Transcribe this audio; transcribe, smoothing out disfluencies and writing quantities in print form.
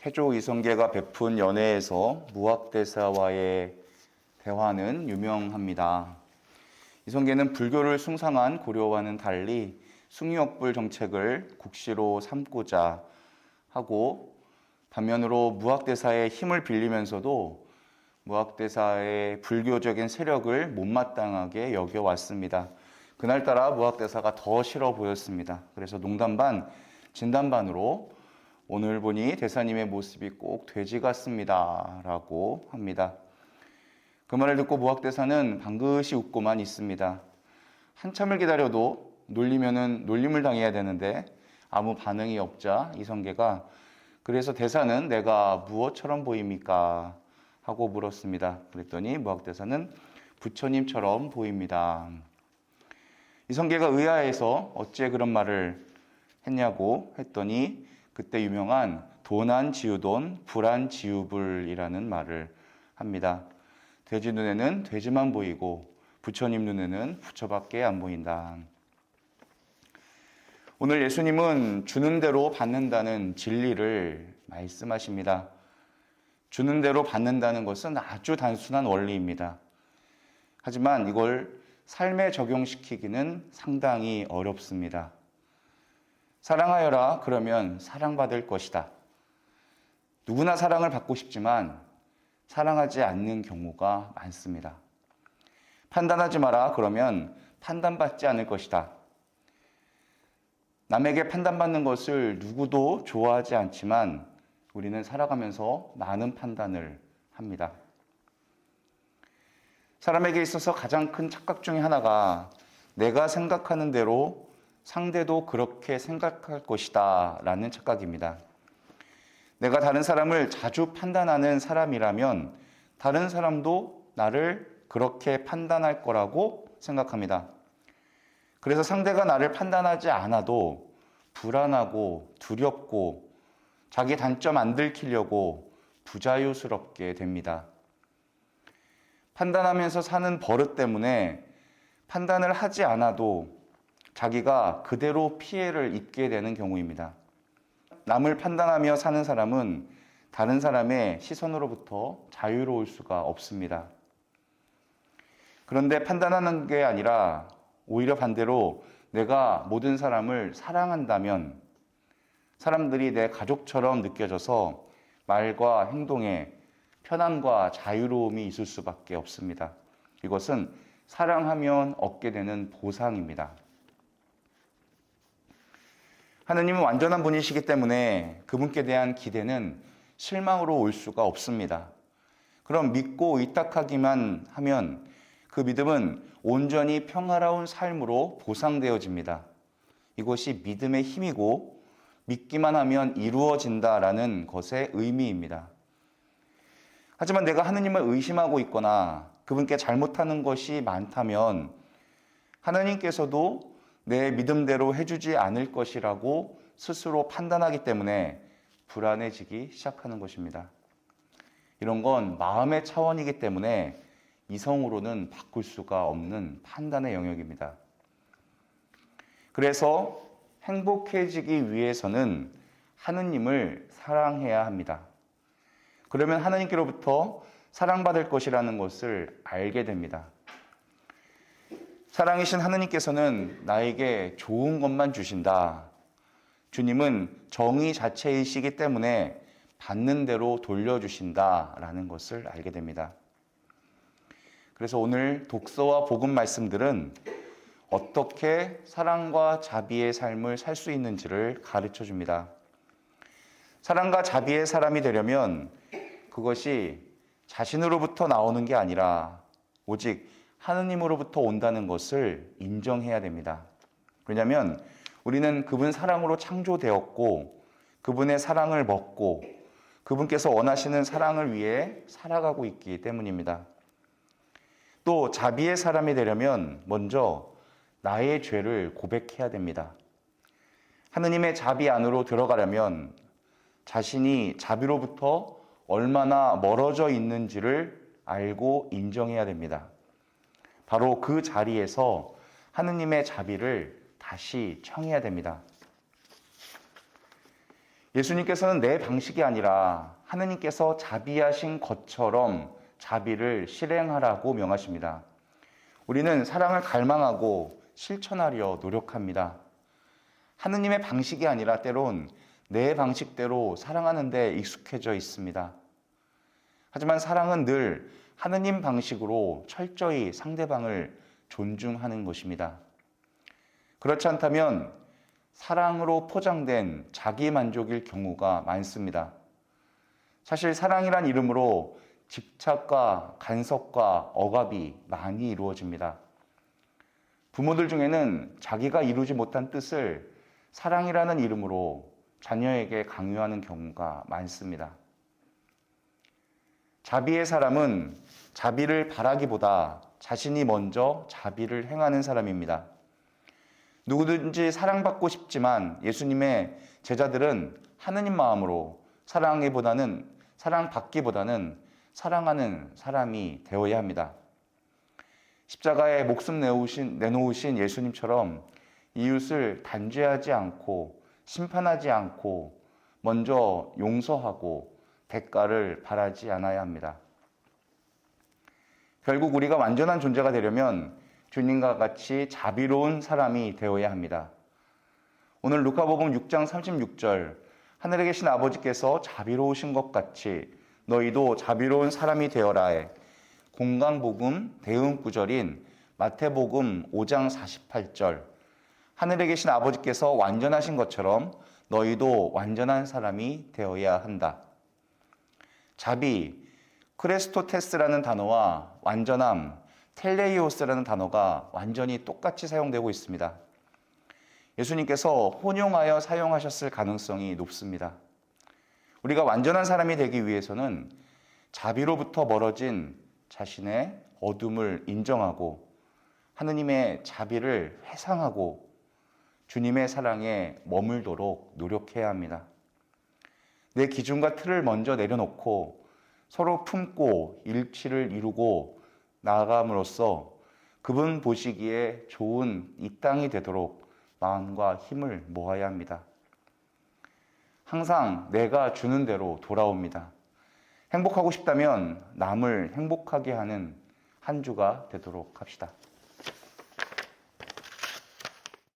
태조 이성계가 베푼 연회에서 무학대사와의 대화는 유명합니다. 이성계는 불교를 숭상한 고려와는 달리 숭유억불 정책을 국시로 삼고자 하고, 반면으로 무학대사의 힘을 빌리면서도 무학대사의 불교적인 세력을 못마땅하게 여겨왔습니다. 그날따라 무학대사가 더 싫어 보였습니다. 그래서 농담 반 진담 반으로 오늘 보니 대사님의 모습이 꼭 돼지 같습니다 라고 합니다. 그 말을 듣고 무학대사는 방긋이 웃고만 있습니다. 한참을 기다려도 놀리면은 놀림을 당해야 되는데 아무 반응이 없자 이성계가 그래서 대사는 내가 무엇처럼 보입니까? 하고 물었습니다. 그랬더니 무학대사는 부처님처럼 보입니다. 이성계가 의아해서 어째 그런 말을 했냐고 했더니 그때 유명한 도난지우돈 불안지우불이라는 말을 합니다. 돼지 눈에는 돼지만 보이고 부처님 눈에는 부처밖에 안 보인다. 오늘 예수님은 주는 대로 받는다는 진리를 말씀하십니다. 주는 대로 받는다는 것은 아주 단순한 원리입니다. 하지만 이걸 삶에 적용시키기는 상당히 어렵습니다. 사랑하여라 그러면 사랑받을 것이다. 누구나 사랑을 받고 싶지만 사랑하지 않는 경우가 많습니다. 판단하지 마라 그러면 판단받지 않을 것이다. 남에게 판단받는 것을 누구도 좋아하지 않지만 우리는 살아가면서 많은 판단을 합니다. 사람에게 있어서 가장 큰 착각 중에 하나가 내가 생각하는 대로 상대도 그렇게 생각할 것이다 라는 착각입니다. 내가 다른 사람을 자주 판단하는 사람이라면 다른 사람도 나를 그렇게 판단할 거라고 생각합니다. 그래서 상대가 나를 판단하지 않아도 불안하고 두렵고 자기 단점 안 들키려고 부자유스럽게 됩니다. 판단하면서 사는 버릇 때문에 판단을 하지 않아도 자기가 그대로 피해를 입게 되는 경우입니다. 남을 판단하며 사는 사람은 다른 사람의 시선으로부터 자유로울 수가 없습니다. 그런데 판단하는 게 아니라 오히려 반대로 내가 모든 사람을 사랑한다면 사람들이 내 가족처럼 느껴져서 말과 행동에 편안과 자유로움이 있을 수밖에 없습니다. 이것은 사랑하면 얻게 되는 보상입니다. 하느님은 완전한 분이시기 때문에 그분께 대한 기대는 실망으로 올 수가 없습니다. 그럼 믿고 의탁하기만 하면 그 믿음은 온전히 평화로운 삶으로 보상되어집니다. 이것이 믿음의 힘이고 믿기만 하면 이루어진다라는 것의 의미입니다. 하지만 내가 하느님을 의심하고 있거나 그분께 잘못하는 것이 많다면 하느님께서도 내 믿음대로 해주지 않을 것이라고 스스로 판단하기 때문에 불안해지기 시작하는 것입니다. 이런 건 마음의 차원이기 때문에 이성으로는 바꿀 수가 없는 판단의 영역입니다. 그래서 행복해지기 위해서는 하느님을 사랑해야 합니다. 그러면 하느님께로부터 사랑받을 것이라는 것을 알게 됩니다. 사랑이신 하느님께서는 나에게 좋은 것만 주신다. 주님은 정의 자체이시기 때문에 받는 대로 돌려주신다라는 것을 알게 됩니다. 그래서 오늘 독서와 복음 말씀들은 어떻게 사랑과 자비의 삶을 살 수 있는지를 가르쳐 줍니다. 사랑과 자비의 사람이 되려면 그것이 자신으로부터 나오는 게 아니라 오직 하느님으로부터 온다는 것을 인정해야 됩니다. 왜냐하면 우리는 그분 사랑으로 창조되었고 그분의 사랑을 먹고 그분께서 원하시는 사랑을 위해 살아가고 있기 때문입니다. 또 자비의 사람이 되려면 먼저 나의 죄를 고백해야 됩니다. 하느님의 자비 안으로 들어가려면 자신이 자비로부터 얼마나 멀어져 있는지를 알고 인정해야 됩니다. 바로 그 자리에서 하느님의 자비를 다시 청해야 됩니다. 예수님께서는 내 방식이 아니라 하느님께서 자비하신 것처럼 자비를 실행하라고 명하십니다. 우리는 사랑을 갈망하고 실천하려 노력합니다. 하느님의 방식이 아니라 때론 내 방식대로 사랑하는 데 익숙해져 있습니다. 하지만 사랑은 늘 하느님 방식으로 철저히 상대방을 존중하는 것입니다. 그렇지 않다면 사랑으로 포장된 자기 만족일 경우가 많습니다. 사실 사랑이란 이름으로 집착과 간섭과 억압이 많이 이루어집니다. 부모들 중에는 자기가 이루지 못한 뜻을 사랑이라는 이름으로 자녀에게 강요하는 경우가 많습니다. 자비의 사람은 자비를 바라기보다 자신이 먼저 자비를 행하는 사람입니다. 누구든지 사랑받고 싶지만 예수님의 제자들은 하느님 마음으로 사랑받기보다는 사랑하는 사람이 되어야 합니다. 십자가에 목숨 내놓으신 예수님처럼 이웃을 단죄하지 않고 심판하지 않고 먼저 용서하고 대가를 바라지 않아야 합니다. 결국 우리가 완전한 존재가 되려면 주님과 같이 자비로운 사람이 되어야 합니다. 오늘 루카복음 6장 36절 하늘에 계신 아버지께서 자비로우신 것 같이 너희도 자비로운 사람이 되어라에 공강복음 대응 구절인 마태복음 5장 48절 하늘에 계신 아버지께서 완전하신 것처럼 너희도 완전한 사람이 되어야 한다. 자비, 크레스토테스라는 단어와 완전함, 텔레이오스라는 단어가 완전히 똑같이 사용되고 있습니다. 예수님께서 혼용하여 사용하셨을 가능성이 높습니다. 우리가 완전한 사람이 되기 위해서는 자비로부터 멀어진 자신의 어둠을 인정하고 하느님의 자비를 회상하고 주님의 사랑에 머물도록 노력해야 합니다. 내 기준과 틀을 먼저 내려놓고 서로 품고 일치를 이루고 나아감으로써 그분 보시기에 좋은 이 땅이 되도록 마음과 힘을 모아야 합니다. 항상 내가 주는 대로 돌아옵니다. 행복하고 싶다면 남을 행복하게 하는 한 주가 되도록 합시다.